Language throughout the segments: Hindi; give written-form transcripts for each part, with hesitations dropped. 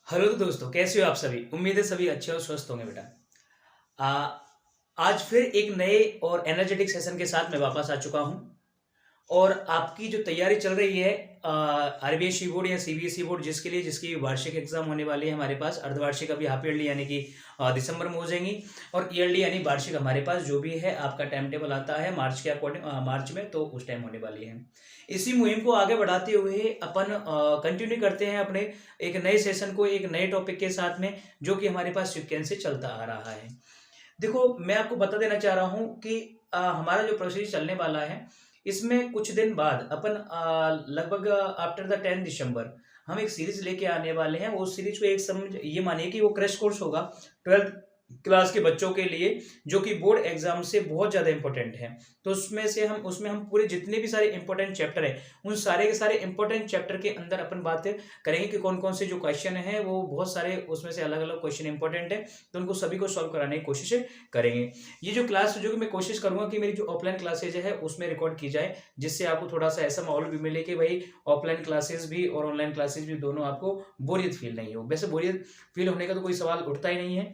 हेलो तो दोस्तों, कैसे हो आप सभी। उम्मीद है सभी अच्छे और स्वस्थ होंगे बेटा। आ, आज फिर एक नए और एनर्जेटिक सेशन के साथ मैं वापस आ चुका हूं। और आपकी जो तैयारी चल रही है आरबीएसई बोर्ड या सीबीएसई बोर्ड, जिसकी वार्षिक एग्जाम होने वाली है हमारे पास, अर्धवार्षिक अभी हाफ ईयरली यानी कि दिसंबर में हो जाएंगी, और ईयरली यानी वार्षिक हमारे पास जो भी है आपका टाइम टेबल आता है मार्च के अकॉर्डिंग, मार्च में तो उस टाइम होने वाली है। इसी मुहिम को आगे बढ़ाते हुए अपन कंटिन्यू करते हैं अपने एक नए सेशन को एक नए टॉपिक के साथ में, जो कि हमारे पास सिक्वेंस से चलता आ रहा है। देखो, मैं आपको बता देना चाह रहा हूँ कि हमारा जो प्रोसेस चलने वाला है, इसमें कुछ दिन बाद अपन लगभग आफ्टर द 10 दिसंबर हम एक सीरीज लेके आने वाले हैं। वो सीरीज को एक समझ ये मानिए कि वो क्रैश कोर्स होगा 12th क्लास के बच्चों के लिए, जो कि बोर्ड एग्जाम से बहुत ज़्यादा इंपॉर्टेंट है। तो उसमें हम पूरे जितने भी सारे इंपॉर्टेंट चैप्टर है, उन सारे के सारे इंपॉर्टेंट चैप्टर के अंदर अपन बात करेंगे कि कौन कौन से जो क्वेश्चन है, वो बहुत सारे उसमें से अलग अलग क्वेश्चन इंपॉर्टेंट है, तो उनको सभी को सॉल्व कराने की कोशिश करेंगे। ये जो क्लास जो कि मैं कोशिश करूंगा कि मेरी जो ऑफलाइन क्लासेज है उसमें रिकॉर्ड की जाए, जिससे आपको थोड़ा सा ऐसा माहौल भी मिले कि भाई ऑफलाइन क्लासेस भी और ऑनलाइन क्लासेस भी दोनों आपको बोरियत फील नहीं हो। वैसे बोरियत फील होने का तो कोई सवाल उठता ही नहीं है।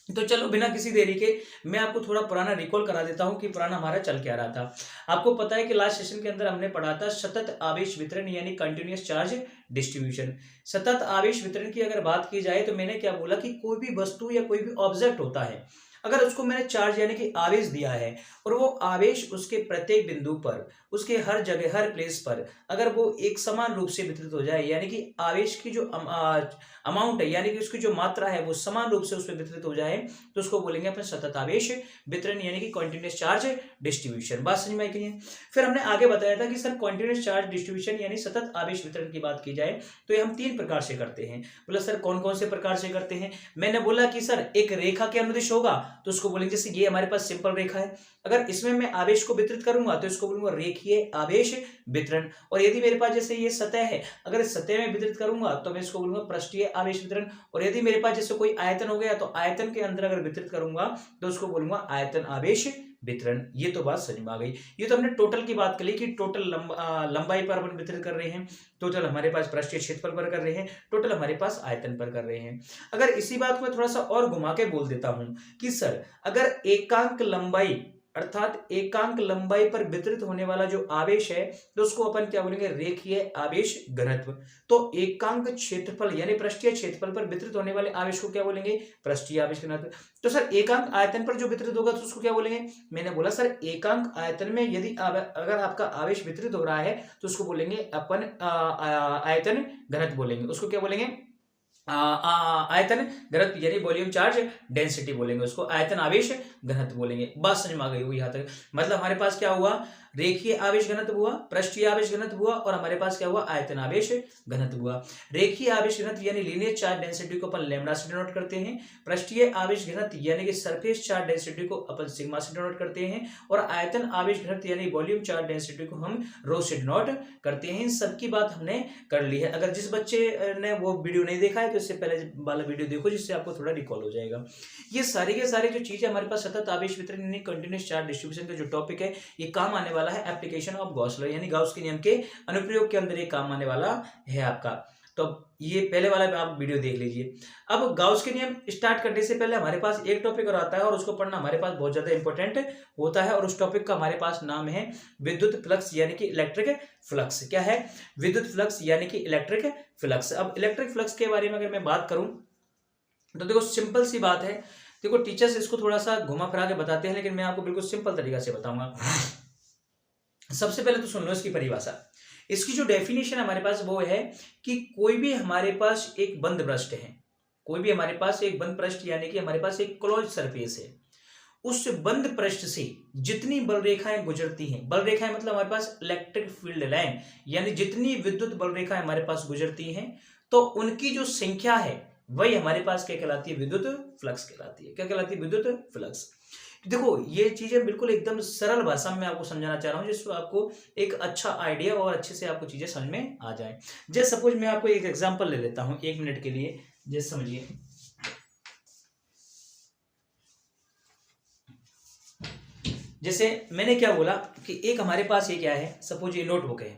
तो चलो बिना किसी देरी के मैं आपको थोड़ा पुराना रिकॉल करा देता हूं कि पुराना हमारा चल क्या रहा था। आपको पता है कि लास्ट सेशन के अंदर हमने पढ़ा था सतत आवेश वितरण यानी कंटिन्यूअस चार्ज डिस्ट्रीब्यूशन। सतत आवेश वितरण की अगर बात की जाए तो मैंने क्या बोला कि कोई भी वस्तु या कोई भी ऑब्जेक्ट होता है, अगर उसको मैंने चार्ज यानी कि आवेश दिया है, और वो आवेश उसके प्रत्येक बिंदु पर, उसके हर जगह हर प्लेस पर अगर वो एक समान रूप से वितरित हो जाए, यानी कि आवेश की जो अमाउंट है यानी कि उसकी जो मात्रा है वो समान रूप से उसमें वितरित हो जाए, तो उसको बोलेंगे अपने सतत आवेश वितरण यानी कि कॉन्टिन्यूअस चार्ज डिस्ट्रीब्यूशन। बात समझ में आई कि नहीं? फिर हमने आगे बताया था कि सर कॉन्टिन्यूअस चार्ज डिस्ट्रीब्यूशन यानी सतत आवेश वितरण की बात की जाए तो ये हम 3 प्रकार से करते हैं। बोला सर कौन कौन से प्रकार से करते हैं? मैंने बोला कि सर एक रेखा के अनुदिश होगा तो उसको बोलेंगे जैसे ये हमारे पास सिंपल रेखा है, अगर इसमें मैं आवेश को वितरित करूंगा तो इसको बोलूंगा रेखीय आवेश वितरण। और यदि मेरे पास जैसे ये सतह है, अगर इस सतह में वितरित करूंगा तो मैं इसको बोलूंगा पृष्ठीय आवेश वितरण। और यदि मेरे पास जैसे कोई आयतन हो गया तो आयतन के अंदर अगर वितरित करूंगा तो उसको बोलूंगा आयतन आवेश वितरण। ये तो बात समझ में आ गई। ये तो हमने टोटल की बात कर ली कि टोटल लंबाई पर अपन वितरित कर रहे हैं, टोटल हमारे पास पृष्ठीय क्षेत्रफल पर कर रहे हैं, टोटल हमारे पास आयतन पर कर रहे हैं। अगर इसी बात को थोड़ा सा और घुमा के बोल देता हूं कि सर अगर एकांक लंबाई अर्थात एकांक लंबाई पर वितरित होने वाला जो आवेश है तो उसको अपन क्या बोलेंगे? रेखीय आवेश घनत्व। तो एकांक क्षेत्रफल यानी पृष्ठीय क्षेत्रफल पर वितरित होने वाले आवेश को क्या बोलेंगे? पृष्ठीय आवेश घनत्व। तो सर एकांक आयतन पर जो वितरित होगा तो उसको क्या बोलेंगे? मैंने बोला सर एकांक आयतन में यदि अगर आपका आवेश वितरित हो रहा है तो उसको बोलेंगे अपन आयतन घनत्व बोलेंगे। उसको क्या बोलेंगे? आयतन घनत्व यानी वॉल्यूम चार्ज डेंसिटी बोलेंगे, उसको आयतन आवेश घनत्व बोलेंगे। बात समझ में आ गई होगी यहाँ तक। मतलब हमारे पास क्या हुआ? रेखीय आवेश घनत्व हुआ, पृष्ठीय आवेश घनत्व हुआ, और हमारे पास क्या हुआ? आयतन आवेश घनत्व हुआ। रेखीय आवेश घनत्व यानी लीनियर चार्ज डेंसिटी को अपन लैम्डा से डिनोट करते हैं, पृष्ठीय आवेश घनत्व यानी कि सरफेस चार्ज डेंसिटी को अपन सिग्मा से डिनोट करते हैं, और आयतन आवेश घनत्व यानी वॉल्यूम चार्ज डेंसिटी को हम रो से डिनोट करते हैं। इन सब की बात हमने कर ली है। अगर जिस बच्चे ने वो वीडियो नहीं देखा है तो इससे पहले वाला वीडियो देखो, जिससे आपको थोड़ा रिकॉल हो जाएगा। ये सारे के सारे जो चीजें हमारे पास सतत आवेश वितरण यानी कंटीन्यूअस चार्ज डिस्ट्रीब्यूशन का जो टॉपिक है, ये काम आने वाला है एप्लीकेशन ऑफ गॉस लॉ यानी गाउस के नियम के अनुप्रयोग के अंदर ये काम आने वाला है आपका। तो ये पहले वाला आप वीडियो देख लीजिए। अब गाउस के नियम स्टार्ट करने से पहले हमारे पास एक टॉपिक और आता है, और उसको पढ़ना हमारे पास बहुत ज्यादा इंपॉर्टेंट होता है, और उस टॉपिक का हमारे पास नाम है विद्युत फ्लक्स यानी कि इलेक्ट्रिक फ्लक्स। क्या है? विद्युत फ्लक्स यानी कि इलेक्ट्रिक फ्लक्स। अब इलेक्ट्रिक फ्लक्स के बारे में अगर मैं बात करूं तो देखो सिंपल सी बात है। देखो टीचर्स इसको थोड़ा सा घुमा फिरा के बताते हैं, लेकिन मैं आपको बिल्कुल सिंपल तरीका से बताऊंगा। सबसे पहले तो सुन लो इसकी परिभाषा। इसकी जो डेफिनेशन हमारे पास वो है कि कोई भी हमारे पास एक बंद पृष्ठ है, कोई भी हमारे पास एक बंद पृष्ठ यानी कि हमारे पास एक क्लोज सरफेस है, उस बंद पृष्ठ से जितनी बल रेखाएं गुजरती हैं, बल रेखाएं मतलब हमारे पास इलेक्ट्रिक फील्ड लाइन, यानी जितनी विद्युत बल रेखाएं हमारे पास गुजरती हैं, तो उनकी जो संख्या है वही हमारे पास क्या कहलाती है? विद्युत फ्लक्स कहलाती है। क्या कहलाती है? विद्युत फ्लक्स। देखो ये चीजें बिल्कुल एकदम सरल भाषा में आपको समझाना चाह रहा हूं, जिससे आपको एक अच्छा आइडिया और अच्छे से आपको चीजें समझ में आ जाए। जैसे सपोज मैं आपको एक एग्जांपल ले लेता हूं 1 मिनट के लिए, जैसे समझिए। जैसे मैंने क्या बोला कि एक हमारे पास ये क्या है? सपोज ये नोटबुक है।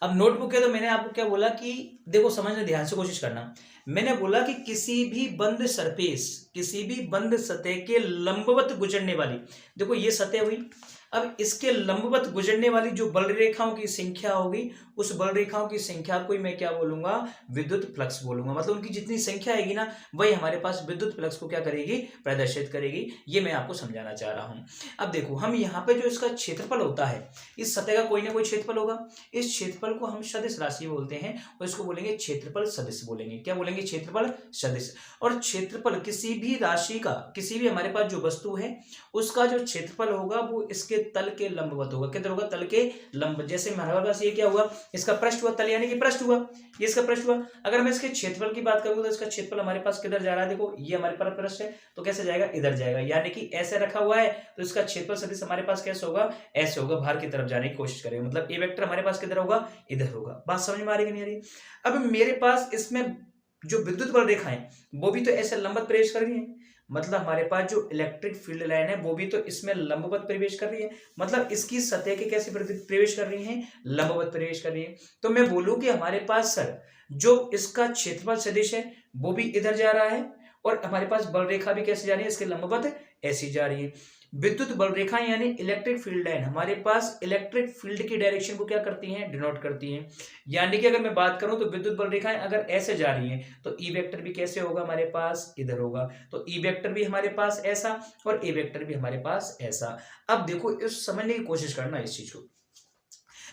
अब नोटबुक है तो मैंने आपको क्या बोला कि देखो समझने ध्यान से कोशिश करना। मैंने बोला कि किसी भी बंद सरफेस, किसी भी बंद सतह के लंबवत गुजरने वाली, देखो ये सतह हुई, अब इसके लंबवत गुजरने वाली जो बल रेखाओं की संख्या होगी, उस बल रेखाओं की संख्या को ही मैं क्या बोलूंगा, विद्युत फ्लक्स बोलूंगा। मतलब उनकी जितनी संख्या आएगी ना, वही हमारे पास विद्युत फ्लक्स को क्या करेगी, प्रदर्शित करेगी। ये मैं आपको समझाना चाह रहा हूं। अब देखो हम यहाँ पे जो इसका क्षेत्रफल होता है, इस सतह का कोई ना कोई क्षेत्रफल होगा, इस क्षेत्रफल को हम सदिश राशि बोलते हैं और इसको बोलेंगे क्षेत्रफल सदिश बोलेंगे। क्या बोलेंगे, क्षेत्रफल सदिश। और क्षेत्रफल किसी भी राशि का, किसी भी हमारे पास जो वस्तु है उसका जो क्षेत्रफल होगा वो इसके तल के लंबवत होगा। किधर होगा, तल के लंब। जैसे हमारे पास ये क्या हुआ, इसका पृष्ठ हुआ, तल यानी कि पृष्ठ हुआ, ये इसका पृष्ठ हुआ। अगर मैं इसके क्षेत्रफल की बात करूं तो इसका क्षेत्रफल हमारे पास किधर जा रहा है, देखो ये हमारे पास पृष्ठ है तो कैसे जाएगा, इधर जाएगा। यानी कि ऐसे रखा हुआ है तो इसका क्षेत्रफल सदिश हमारे पास कैसे होगा, ऐसे होगा, बाहर की तरफ जाने की कोशिश करेगा। मतलब ए वेक्टर हमारे पास किधर होगा, इधर होगा। बात समझ में आ रही है कि नहीं आ रही। अब मेरे पास इसमें जो विद्युत बल रेखाएं वो भी तो ऐसे लंबवत प्रवेश कर रही है। मतलब हमारे पास जो इलेक्ट्रिक फील्ड लाइन है वो भी तो इसमें लंबवत प्रवेश कर रही है। मतलब इसकी सतह के कैसे प्रवेश कर रही है, लंबवत प्रवेश कर रही है। तो मैं बोलूं कि हमारे पास सर जो इसका क्षेत्रफल सदिश है वो भी इधर जा रहा है और हमारे पास बल रेखा भी कैसे जा रही है, इसके लंबवत ऐसी जा रही है। विद्युत बल रेखा यानी इलेक्ट्रिक फील्ड लाइन हमारे पास इलेक्ट्रिक फील्ड की डायरेक्शन को क्या करती हैं, डिनोट करती हैं। यानी कि अगर मैं बात करूं तो विद्युत बल रेखाएं अगर ऐसे जा रही हैं तो ई वेक्टर भी कैसे होगा, हमारे पास इधर होगा। तो ई वेक्टर भी हमारे पास ऐसा और ए वेक्टर भी हमारे पास ऐसा। अब देखो इस समझने की कोशिश करना इस चीज को।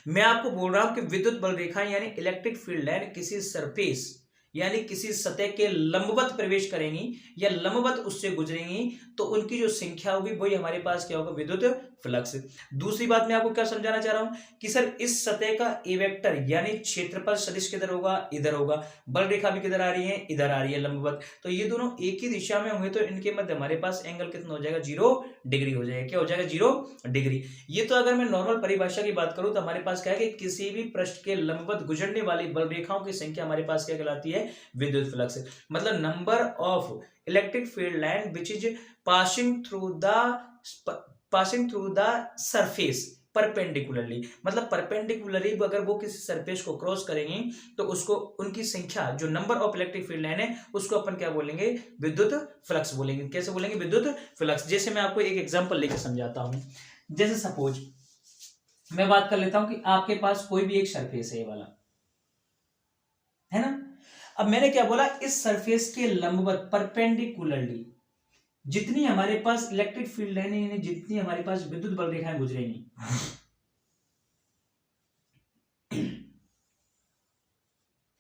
मैं आपको बोल रहा हूं कि विद्युत बल रेखाएं यानी इलेक्ट्रिक फील्ड लाइन किसी सरफेस यानी किसी सतह के लंबवत प्रवेश करेंगी या लंबवत उससे गुजरेंगी तो उनकी जो संख्या होगी वही हमारे पास क्या होगा, विद्युत फ्लक्स। दूसरी बात मैं आपको क्या समझाना चाह रहा हूं कि सर इस सतह का ए वेक्टर यानी क्षेत्रफल सदिश किधर होगा, इधर होगा। बल रेखा भी किधर आ रही है, इधर आ रही है लंबवत। तो ये दोनों एक ही दिशा में हुए तो इनके मध्य हमारे पास एंगल कितना हो जाएगा, 0 डिग्री हो जाएगा। क्या हो जाएगा, 0 डिग्री। ये तो अगर मैं नॉर्मल परिभाषा की बात करूं तो हमारे पास क्या है कि किसी भी पृष्ठ के लंबवत गुजरने वाली बल रेखाओं की संख्या हमारे पास क्या कहलाती है, विद्युत फ्लक्स। मतलब number of electric field line which is passing through the surface perpendicularly. मतलब परपेंडिकुलरली अगर वो किसी सरफेस को क्रॉस करेंगे तो उसको उनकी संख्या जो number of electric field line है उसको अपन क्या बोलेंगे, विद्युत फ्लक्स बोलेंगे। कैसे बोलेंगे, विद्युत फ्लक्स। जैसे मैं आपको एक एग्जांपल लेकर समझाता हूं। जैसे सपोज मैं बात कर लेता हूं कि आपके पास कोई भी एक सरफेस है, ये वाला है ना। अब मैंने क्या बोला, इस सरफेस के लंबवत परपेंडिकुलरली जितनी हमारे पास इलेक्ट्रिक फील्ड लाइन है, जितनी हमारे पास विद्युत बल रेखाएं गुजरेंगी,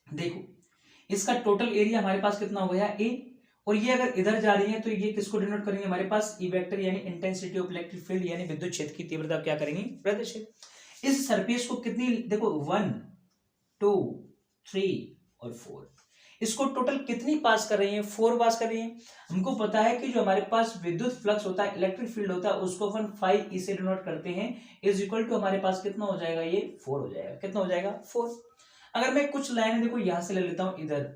देखो इसका टोटल एरिया हमारे पास कितना हो गया, ए। और ये अगर इधर जा रही है तो ये किसको डिनोट करेंगे, हमारे पास ई वेक्टर यानी इंटेंसिटी ऑफ इलेक्ट्रिक फील्ड यानी विद्युत क्षेत्र की तीव्रता क्या करेंगे, प्रदर्शित। इस सरफेस को कितनी, देखो 1 2 3 और 4, इसको टोटल कितनी पास कर रही है, 4 पास कर रही है। हमको पता है कि जो हमारे पास विद्युत फ्लक्स होता है, इलेक्ट्रिक फील्ड होता है, उसको अपन फाई ई से डिनोट करते हैं, इज इक्वल टू हमारे पास कितना हो जाएगा, ये 4 हो जाएगा। कितना हो जाएगा, 4। अगर मैं कुछ लाइन देखो यहां से ले लेता हूं इधर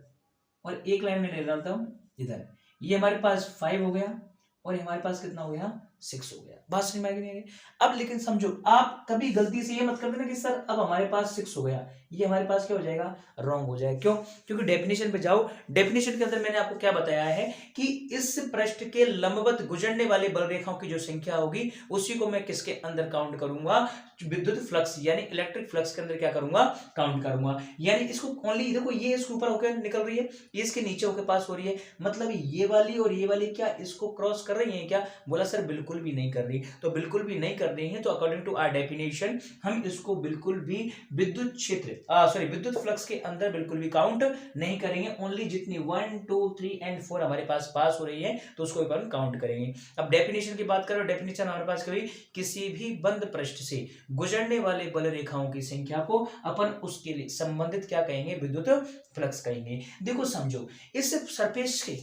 और एक लाइन में ले लेता हूं इधर, ये हमारे पास 5 हो गया और हमारे पास कितना हो गया, 6 हो गया। बात समझ में आ गई। अब लेकिन समझो, आप कभी गलती से ये मत कर देना कि सर अब हमारे पास 6 हो गया, ये हमारे पास क्या हो जाएगा, रॉन्ग हो जाएगा। क्यों, क्योंकि डेफिनेशन पे जाओ। डेफिनेशन के अंदर मैंने आपको क्या बताया है कि इस पृष्ठ के लंबवत गुजरने वाले बल रेखाओं की जो संख्या होगी उसी को मैं किसके अंदर काउंट करूंगा, विद्युत फ्लक्स यानी इलेक्ट्रिक फ्लक्स के अंदर क्या करूंगा, काउंट करूंगा। यानी इसको ओनली देखो, ये इसके ऊपर होकर निकल रही है, ये इसके नीचे होकर पास हो रही है, मतलब ये वाली और ये वाली क्या इसको क्रॉस कर रही है क्या, बोला सर बिल्कुल भी नहीं कर रही। तो बिल्कुल भी नहीं कर रही है तो अकॉर्डिंग टू आवर डेफिनेशन हम इसको बिल्कुल भी विद्युत क्षेत्र विद्युत फ्लक्स के अंदर बिल्कुल भी काउंट नहीं करेंगे। ओनली जितनी 1 2 3 एंड 4 हमारे पास हो रही है तो उसको अपन काउंट करेंगे। अब डेफिनेशन की बात करो, डेफिनेशन हमारे पास कभी किसी भी बंद पृष्ठ से गुजरने वाले बल रेखाओं की संख्या को अपन उसके लिए संबंधित क्या कहेंगे, विद्युत फ्लक्स कहेंगे। देखो समझो, इस सरफेस के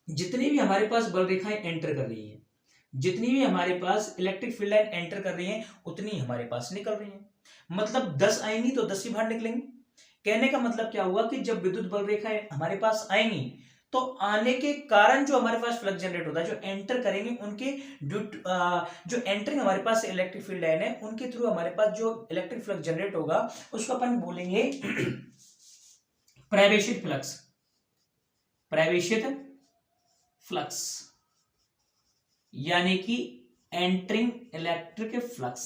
जितनी भी हमारे पास बल रेखाएं एंटर कर रही है, जितनी भी हमारे पास इलेक्ट्रिक फील्ड लाइन एंटर कर रही हैं उतनी हमारे पास निकल रही हैं। मतलब 10 आएंगी तो 10 ही बाहर निकलेंगी। कहने का मतलब क्या हुआ कि जब विद्युत बल रेखाएं हमारे पास आएंगी तो आने के कारण जो हमारे पास फ्लक्स जनरेट होता है, जो एंटर करेंगे उनके जो एंटरिंग हमारे पास इलेक्ट्रिक फील्ड लाइन है उनके थ्रू हमारे पास जो इलेक्ट्रिक फ्लक्स जनरेट होगा उसको अपन बोलेंगे प्रवेशित फ्लक्स। प्रवेशित फ्लक्स यानी कि entering electric flux,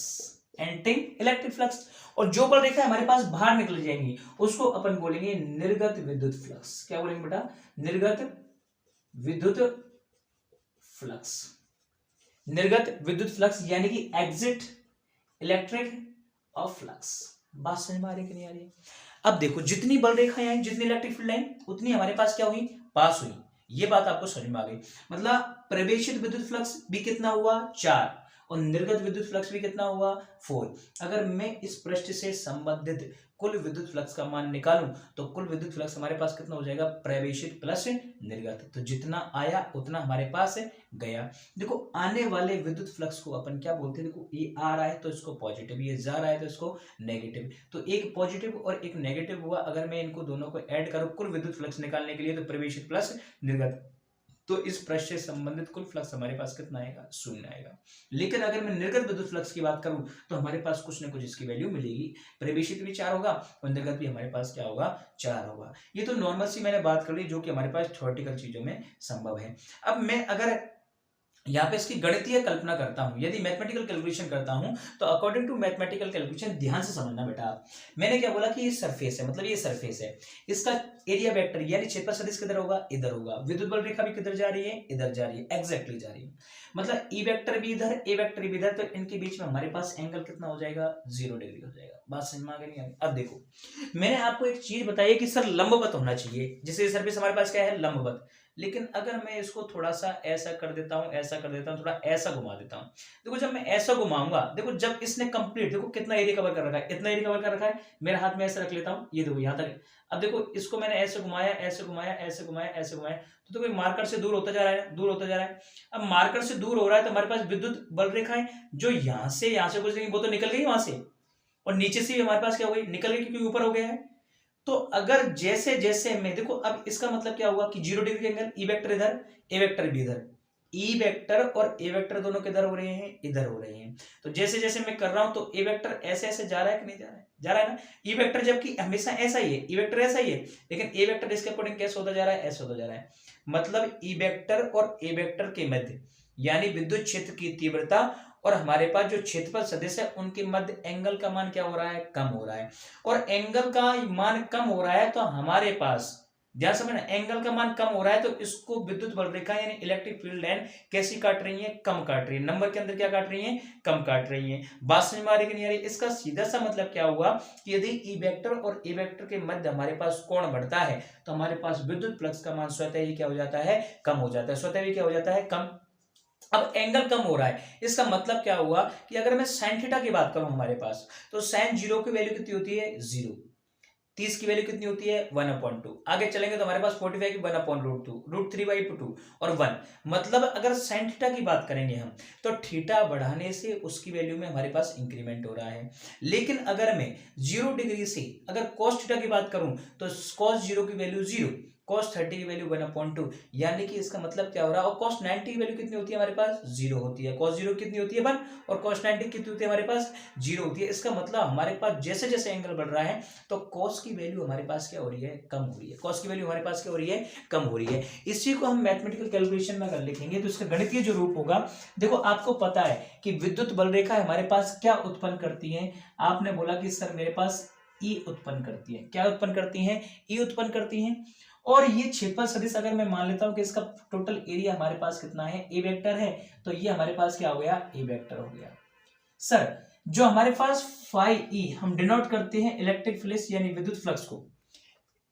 entering electric flux. और जो बल रेखा हमारे पास बाहर निकल जाएंगी उसको अपन बोलेंगे निर्गत विद्युत फ्लक्स। क्या बोलेंगे बेटा? निर्गत विद्युत फ्लक्स। निर्गत विद्युत फ्लक्स यानी कि एग्जिट इलेक्ट्रिक ऑफ फ्लक्स। बात समझ में आ रही कि नहीं आ रही है? अब देखो जितनी बल रेखाएं आई, जितनी इलेक्ट्रिक फील्ड लाइन, उतनी हमारे पास क्या हुई? पास हुई। ये बात आपको समझ में आ गई। मतलब प्रवेशित विद्युत फ्लक्स भी कितना हुआ? 4, और निर्गत विद्युत फ्लक्स भी कितना हुआ? 4। अगर मैं इस पृष्ठ से संबंधित कुल विद्युत फ्लक्स का मान निकालूं तो कुल विद्युत फ्लक्स हमारे पास कितना हो जाएगा? प्रवेशित प्लस निर्गत। तो जितना आया उतना हमारे पास गया। देखो आने वाले विद्युत फ्लक्स को अपन क्या बोलते हैं? देखो ये आ रहा है तो इसको पॉजिटिव, ये जा रहा है तो इसको नेगेटिव। तो एक पॉजिटिव और एक नेगेटिव हुआ। अगर मैं इनको दोनों को ऐड करूं कुल विद्युत फ्लक्स निकालने के लिए तो प्रवेशित प्लस निर्गत, तो इस पृष्ठ से संबंधित कुल फ्लक्स हमारे पास कितना आएगा? 0 आएगा। लेकिन अगर मैं निर्गत विद्युत फ्लक्स की बात करूं तो हमारे पास कुछ ना कुछ इसकी वैल्यू मिलेगी। प्रवेशित भी 4 होगा और निर्गत भी हमारे पास क्या होगा? 4 होगा। ये तो नॉर्मल सी मैंने बात कर ली जो कि हमारे पास थ्योरेटिकल चीजों में संभव है। अब मैं अगर यहाँ पे इसकी गणितीय कल्पना करता हूं, यदि मैथमेटिकल कैलकुलेशन करता हूं तो अकॉर्डिंग टू मैथमेटिकल कैलकुलेशन, ध्यान से समझना बेटा आप, मैंने क्या बोला कि ये सरफेस है, मतलब ये सरफेस है, इसका एरिया वेक्टर यानी क्षेत्रफल सदिश किधर होगा? इधर होगा। विद्युत बल रेखा भी किधर जा रही है? इधर जा रही है, एग्जैक्टली जा रही है। मतलब ई वेक्टर भी इधर, ए वेक्टर भी इधर, तो इनके बीच में हमारे पास एंगल कितना हो जाएगा? 0 डिग्री हो जाएगा। बात समझ में आ गई नहीं आ गई? अब देखो मैंने आपको एक चीज बताई कि सर लंबवत होना चाहिए, जिससे सरफेस हमारे पास क्या है? लंबवत। लेकिन अगर मैं इसको थोड़ा सा ऐसा कर देता हूं, ऐसा कर देता हूं, थोड़ा ऐसा घुमा देता हूं, देखो जब मैं ऐसा घुमाऊंगा, देखो जब इसने कंप्लीट, देखो कितना एरिया कवर कर रखा है, इतना एरिया कवर कर रखा है, मेरे हाथ में ऐसे रख लेता हूं, ये देखो यहां तक। अब देखो इसको मैंने ऐसे घुमाया, ऐसे घुमाया, ऐसे घुमाया, ऐसे घुमाया, तो देखो मार्कर से दूर होता जा रहा है, दूर होता जा रहा है। अब मार्कर से दूर हो रहा है तो हमारे पास विद्युत बल रेखाएं जो यहां से गुजरेंगी वो तो निकल गई वहां से, और नीचे से हमारे पास क्या हो गई? निकल गई, क्योंकि ऊपर हो गया है। तो अगर जैसे जैसे मैं देखो, अब इसका मतलब क्या हुआ कि 0 डिग्री एंगल, ई वेक्टर इधर, ए वेक्टर भी इधर, ई वेक्टर और ए वेक्टर दोनों किधर हो रहे हैं? इधर हो रहे हैं। तो जैसे जैसे मैं कर रहा हूं तो ए वेक्टर ऐसे ऐसे जा रहा है कि नहीं जा रहा है? जा रहा है ना। ई वेक्टर जबकि हमेशा ऐसा ही है, ई वेक्टर ऐसा ही है, लेकिन ए वेक्टर इसके अकॉर्डिंग कैसे होता जा रहा है? ऐसे होता जा रहा है। मतलब ई वेक्टर और ए वेक्टर के मध्य यानी विद्युत क्षेत्र की तीव्रता और हमारे पास जो क्षेत्रफल सदिश है उनके मध्य एंगल का मान क्या हो रहा है? कम हो रहा है। और एंगल का मान कम हो रहा है तो हमारे पास, ध्यान समझना, एंगल का मान कम हो रहा है तो इसको विद्युत बल रेखा यानी इलेक्ट्रिक फील्ड लाइन कैसी काट रही है? कम काट रही है। नंबर के अंदर क्या काट रही है? कम काट रही है। बात समझ में आ रही कि नहीं आ रही? इसका सीधा सा मतलब क्या हुआ कि यदि ई वेक्टर और ए वेक्टर के मध्य हमारे पास कोण बढ़ता है तो हमारे पास विद्युत फ्लक्स का मान स्वतः ही क्या हो जाता है? कम हो जाता है। स्वतः ही क्या हो जाता है? कम। अब एंगल कम हो रहा है, इसका मतलब क्या हुआ कि अगर मैं साइन थीटा की बात करूं हमारे पास, तो साइन 0 की वैल्यू कितनी होती है? 0। 30 की वैल्यू कितनी होती है? 1/2। आगे चलेंगे तो हमारे पास 45 की 1/√2, √3/2 और 1। मतलब अगर साइन थीटा की बात करेंगे हम तो थीटा बढ़ाने से उसकी वैल्यू में हमारे पास इंक्रीमेंट हो रहा है। लेकिन अगर मैं 0 डिग्री से अगर cos थीटा की बात करूं तो cos 0 की वैल्यू 0, cos 30 की वैल्यू 1/2, यानी कि इसका मतलब क्या हो रहा है? और cos 90 की वैल्यू कितनी होती है हमारे पास? 0 होती है। cos 0 कितनी होती है? 1, और cos 90 कितनी होती है हमारे पास? 0 होती है। इसका मतलब हमारे पास जैसे जैसे एंगल बढ़ रहा है तो cos की वैल्यू हमारे पास क्या हो रही है? कम हो रही है। cos की वैल्यू हमारे पास क्या हो रही है? कम हो रही है। इसी को हम मैथमेटिकल कैलकुलेशन में अगर लिखेंगे तो इसका गणितीय जो रूप होगा, देखो आपको पता है कि विद्युत बल रेखा हमारे पास क्या उत्पन्न करती है? आपने बोला कि सर मेरे पास ई उत्पन्न करती है। क्या उत्पन्न करती है? ई उत्पन्न करती है। और ये क्षेत्रफल सदिश अगर मैं मान लेता हूं कि इसका टोटल एरिया हमारे पास कितना है? ए वेक्टर है, तो ये हमारे पास क्या हो गया? ए वेक्टर हो गया। सर जो हमारे पास फाई ई हम डिनोट करते हैं इलेक्ट्रिक फ्लक्स यानी विद्युत फ्लक्स को,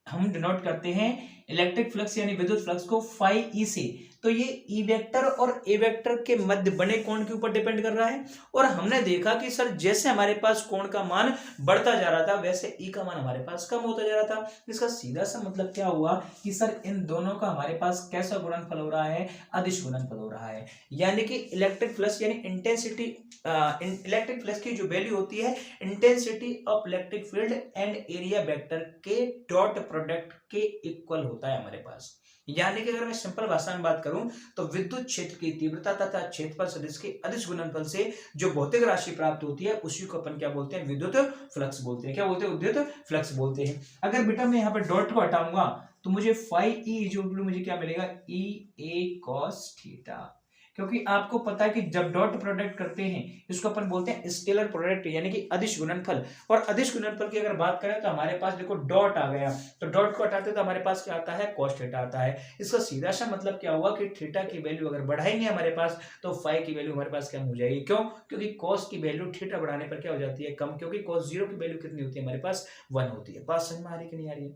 हम डिनोट करते हैं इलेक्ट्रिक फ्लक्स यानी विद्युत फ्लक्स को फाई ई से, तो ये ई वेक्टर और ए वेक्टर के मध्य बने कोण के ऊपर डिपेंड कर रहा है। और हमने देखा कि सर जैसे हमारे पास कोण का मान बढ़ता जा रहा था वैसे ई का मान हमारे पास कम होता जा रहा था। इसका सीधा सा मतलब क्या हुआ कि सर इन दोनों का हमारे पास कैसा गुणनफल हो रहा है? अदिश गुणनफल हो रहा है। यानी कि इलेक्ट्रिक फ्लक्स यानी इंटेंसिटी, इलेक्ट्रिक फ्लक्स की जो वैल्यू होती है intensity of electric field and area vector के डॉट प्रोडक्ट के इक्वल होता है हमारे पास। यानी कि अगर मैं सिंपल भाषा में बात करूं तो विद्युत क्षेत्र की तीव्रता तथा क्षेत्रफल सदिश के अदिश गुणनफल से जो भौतिक राशि प्राप्त होती है उसी को अपन क्या बोलते हैं, विद्युत फ्लक्स बोलते हैं। क्या बोलते हैं, विद्युत फ्लक्स बोलते हैं। अगर बेटा मैं यहाँ पे डॉट को हटाऊंगा तो मुझे फाई ई इक्वल मुझे क्या मिलेगा, ई ए कॉस थीटा। क्योंकि आपको पता है कि जब डॉट प्रोडक्ट करते हैं इसको अपन बोलते हैं स्केलर प्रोडक्ट यानी कि अदिश गुणनफल। और अदिश गुणनफल की अगर बात करें तो हमारे पास देखो डॉट आ गया, तो डॉट को हटाते तो हमारे पास क्या आता है, कॉस थीटा आता है। इसका सीधा सा मतलब क्या हुआ कि थीटा की वैल्यू अगर बढ़ाएंगे हमारे पास तो फाई की वैल्यू हमारे पास कम हो जाएगी। क्यों, क्योंकि कॉस की वैल्यू थीटा बढ़ाने पर क्या हो जाती है, कम। क्योंकि कॉस जीरो की वैल्यू कितनी होती है हमारे पास, 1 होती है। बात समझ में आ रही कि नहीं आ रही है,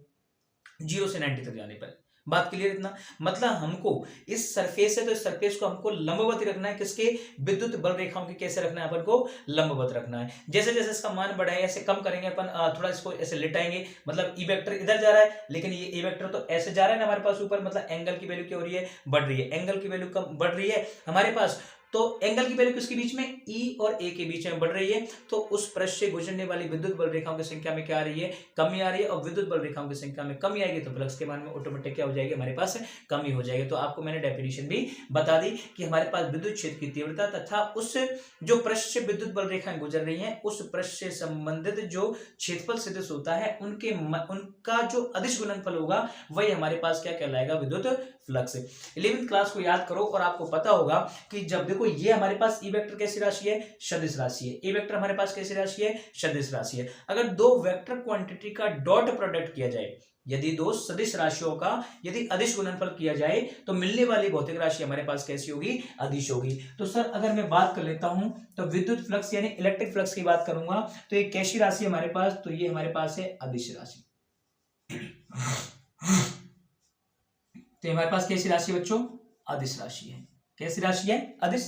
0 से 90 तक जाने पर। बात क्लियर इतना, मतलब हमको इस सरफेस है तो इस सरफेस को हमको लंबवत रखना है, किसके, विद्युत बल रेखाओं के। कैसे रखना है अपन को, लंबवत रखना है। जैसे जैसे इसका मान बढ़ा है ऐसे कम करेंगे अपन, थोड़ा इसको ऐसे लिटाएंगे, मतलब ई वेक्टर इधर जा रहा है लेकिन ये ए वेक्टर तो ऐसे जा रहा है ना हमारे पास ऊपर, मतलब एंगल की वैल्यू क्या हो रही है, बढ़ रही है। एंगल की वैल्यू कम बढ़ रही है हमारे पास, तो एंगल की वैल्यू किसके बीच में, ई और ए के बीच में बढ़ रही है, तो उस पृष्ठ से गुजरने वाली विद्युत बल रेखाओं की संख्या में क्या आ रही है, कमी आ रही है। और विद्युत बल रेखाओं की संख्या में कमी आएगी तो फ्लक्स के मान में ऑटोमेटिक क्या हो जाएगी, हमारे पास कमी हो जाएगी। तो आपको मैंने डेफिनेशन भी बता दी कि हमारे पास विद्युत क्षेत्र की तीव्रता तथा उस जो पृष्ठ से विद्युत बल रेखाएं गुजर रही हैं उस पृष्ठ से संबंधित जो क्षेत्रफल सदिश होता है उनका जो अदिश गुणनफल होगा वही हमारे पास क्या कहलाएगा, विद्युत फ्लक्स। 11वीं क्लास को याद करो और आपको पता होगा कि जब देखो ये हमारे पास ई वेक्टर कैसी राशि है, सदिश राशि है। ए वेक्टर हमारे पास कैसी राशि है, सदिश राशि है। अगर दो वेक्टर क्वांटिटी का डॉट प्रोडक्ट किया जाए, यदि दो सदिश राशियों का यदि अदिश गुणनफल किया जाए तो मिलने वाली भौतिक राशि हमारे पास कैसी होगी, अदिश होगी। तो सर अगर मैं बात कर लेता हूं तो विद्युत फ्लक्स यानी इलेक्ट्रिक फ्लक्स की बात करूंगा तो ये कैसी राशि हमारे पास, तो ये हमारे पास है अदिश राशि। तो हमारे पास कैसी राशि बच्चों, अदिश राशि है। कैसी राशि है, अदिश।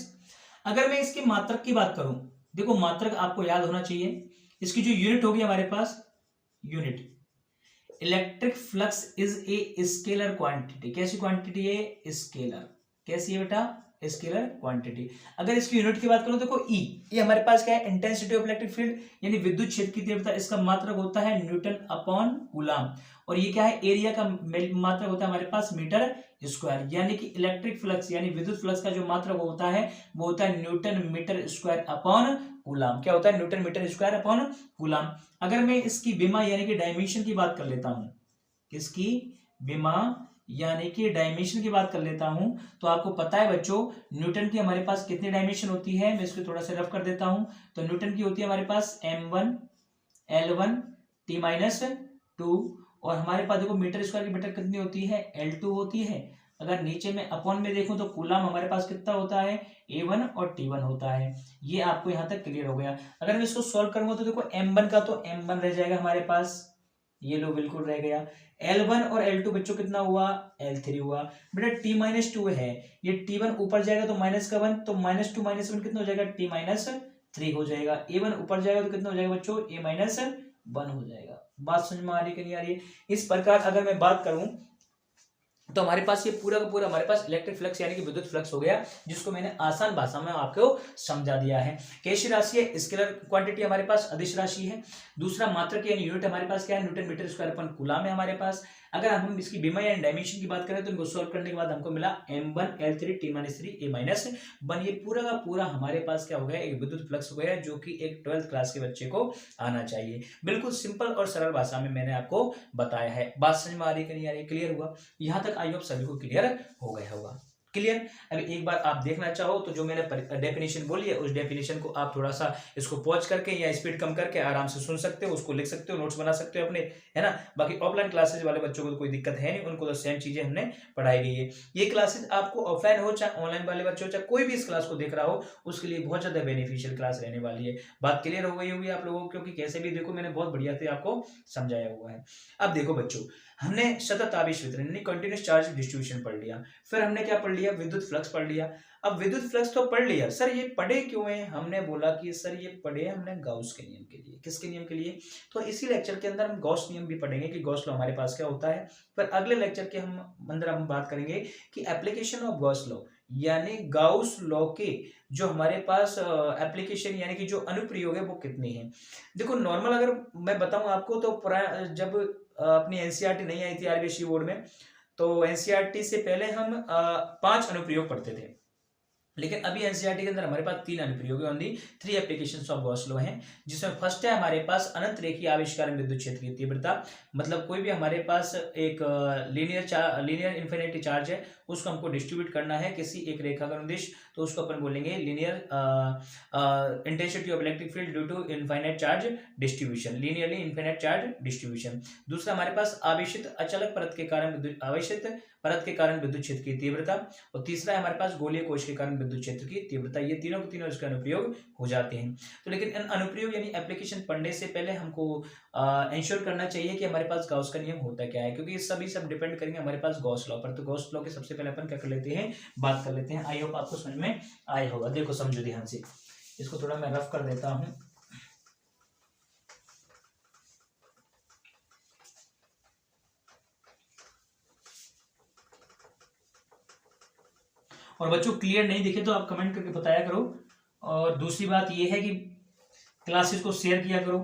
अगर मैं इसके मात्रक की बात करूं, देखो मात्रक आपको याद होना चाहिए, इसकी जो यूनिट होगी हमारे पास, unit electric flux is a scalar quantity. कैसी क्वांटिटी है, स्केलर। कैसी है बेटा, स्केलर क्वांटिटी। अगर इसकी यूनिट की बात करूं देखो ई, ये हमारे पास क्या है, इंटेंसिटी ऑफ इलेक्ट्रिक फील्ड यानी विद्युत क्षेत्र की तीव्रता। इसका मात्रक होता है न्यूटन अपॉन कूलम। और ये क्या है, एरिया का मात्रक होता है हमारे पास मीटर स्क्वायर। यानी कि इलेक्ट्रिक फ्लक्स यानी विद्युत फ्लक्स का जो मात्रक होता है वो होता है newton metre square upon coulomb. क्या होता है, newton metre square upon coulomb. अगर मैं इसकी विमा यानी कि डायमेंशन की बात कर लेता हूं, किसकी, विमा यानी कि डायमेंशन की बात कर लेता हूं, तो आपको पता है बच्चों न्यूटन की हमारे पास कितनी डायमेंशन होती है, मैं इसको थोड़ा सा रफ कर देता हूं। तो न्यूटन की होती है हमारे पास m1 L1 T-2 और हमारे पास देखो मीटर स्क्वायर की बेटा कितनी होती है, L2 होती है। अगर नीचे में अपॉन में देखूं तो कूलम हमारे पास कितना होता है, A1 और T1 होता है। ये आपको यहां तक क्लियर हो गया। अगर मैं इसको सॉल्व करूंगा तो देखो m1 का तो m1 रह जाएगा हमारे पास, ये लो बिल्कुल रह गया। L1 और L2 बच्चों कितना हुआ, L3 हुआ। बेटा T-2 है, ये T1 ऊपर जाएगा तो माइनस का 1, तो -2 - 1 कितना हो जाएगा, T-3 हो जाएगा। A1 ऊपर जाएगा तो कितना हो जाएगा बच्चों, A-1 हो जाएगा। बात समझ में आ रही है कि नहीं आ रही है। इस प्रकार अगर मैं बात करूं तो हमारे पास ये पूरा का पूरा हमारे पास इलेक्ट्रिक फ्लक्स यानी कि विद्युत फ्लक्स हो गया, जिसको मैंने आसान भाषा में आपको समझा दिया है। कैसी राशि है, स्केलर क्वांटिटी हमारे पास अदिश राशि है। दूसरा मात्रक यानी यूनिट हमारे पास क्या है, newton metre square upon coulomb है हमारे पास। अगर हम इसकी विमा या डायमेंशन की बात करें तो इनको सोल्व करने के बाद हमको मिला m1 L3 T-3 A-1। ये पूरा का पूरा हमारे पास क्या हो गया, एक विद्युत फ्लक्स हो गया जो कि एक 12th क्लास के बच्चे को आना चाहिए। बिल्कुल सिंपल और सरल भाषा में मैंने आपको बताया है। बात समझ में आ रही है कि नहीं आ रही है, क्लियर हुआ यहाँ तक, आई होप सभी को क्लियर हो गया होगा। क्लियर। अभी एक बार आप देखना चाहो तो जो मैंने डेफिनेशन बोली है उस डेफिनेशन को आप थोड़ा सा इसको पॉज करके या स्पीड कम करके आराम से सुन सकते हो, उसको लिख सकते हो, नोट्स बना सकते हो अपने, है ना। बाकी ऑफलाइन क्लासेज वाले बच्चों को तो कोई दिक्कत है नहीं, उनको तो सेम चीजें हमने पढ़ाई गई है। ये क्लासेज आपको ऑफलाइन हो चाहे ऑनलाइन वाले बच्चे हो, चाहे कोई भी इस क्लास को देख रहा हो, उसके लिए बहुत ज्यादा बेनिफिशियल क्लास रहने वाली है। बात क्लियर हो गई होगी आप लोगों को, क्योंकि कैसे भी देखो मैंने बहुत बढ़िया से आपको समझाया हुआ है। अब देखो बच्चों, हमने सतत आवेश वितरण यानी कंटिन्यूअस चार्ज डिस्ट्रीब्यूशन पढ़ लिया, फिर हमने क्या पढ़ लिया, विद्युत फ्लक्स पढ़ लिया। अब विद्युत फ्लक्स तो पढ़ लिया, सर ये पढ़े क्यों है, हमने बोला कि सर ये पढ़े हमने गॉस के नियम के लिए। किसके नियम के लिए, तो इसी लेक्चर के अंदर हम गॉस नियम भी पढ़ेंगे कि गॉस लॉ हमारे पास क्या होता है। फिर अगले लेक्चर के अंदर हम बात करेंगे कि एप्लीकेशन ऑफ गॉस लॉ यानी गाउस लॉ के जो हमारे पास एप्लीकेशन यानी कि जो अनुप्रयोग है वो कितने हैं। देखो नॉर्मल अगर मैं बताऊं आपको तो जब अपनी एनसीईआरटी नहीं आई थी आरबीएसई बोर्ड में, तो एनसीईआरटी से पहले हम 5 अनुप्रयोग पढ़ते थे, लेकिन अभी एनसीईआरटी के अंदर हमारे पास 3 अनुप्रयोग only 3 applications of Gauss law हैं, जिसमें फर्स्ट है हमारे पास अनंत रेखीय आविष्कार में विद्युत क्षेत्र की तीव्रता। मतलब कोई भी हमारे पास एक लीनियर इन्फिनिटी चार्ज है, उसको हमको डिस्ट्रीब्यूट करना है किसी एक रेखा का अनुदिश, तो उसको अपन बोलेंगे linear intensity of electric field due to infinite charge distribution, linearly infinite charge distribution. दूसरा हमारे पास आवेशित अचालक परत के कारण विद्युत क्षेत्र की तीव्रता, और तीसरा है हमारे पास गोलीय कोश के कारण विद्युत क्षेत्र की तीव्रता। ये तीनों के तीनों इसका अनुप्रयोग हो जाते हैं। तो लेकिन इन अनुप्रयोग यानी एप्लीकेशन पढ़ने से पहले हमको इंश्योर करना चाहिए कि हमारे पास गॉस का नियम होता क्या है, क्योंकि ये सभी सब डिपेंड करेंगे हमारे पास गॉस लॉ पर। तो गॉस लॉ के सबसे पहले अपन क्या कर लेते हैं, बात कर लेते हैं। आई होप आपको समझ में आया होगा। देखो समझो ध्यान से, इसको थोड़ा मैं रफ कर देता हूं। और बच्चों क्लियर नहीं दिखे तो आप कमेंट करके बताया करो। और दूसरी बात यह है कि क्लासेस को शेयर किया करो।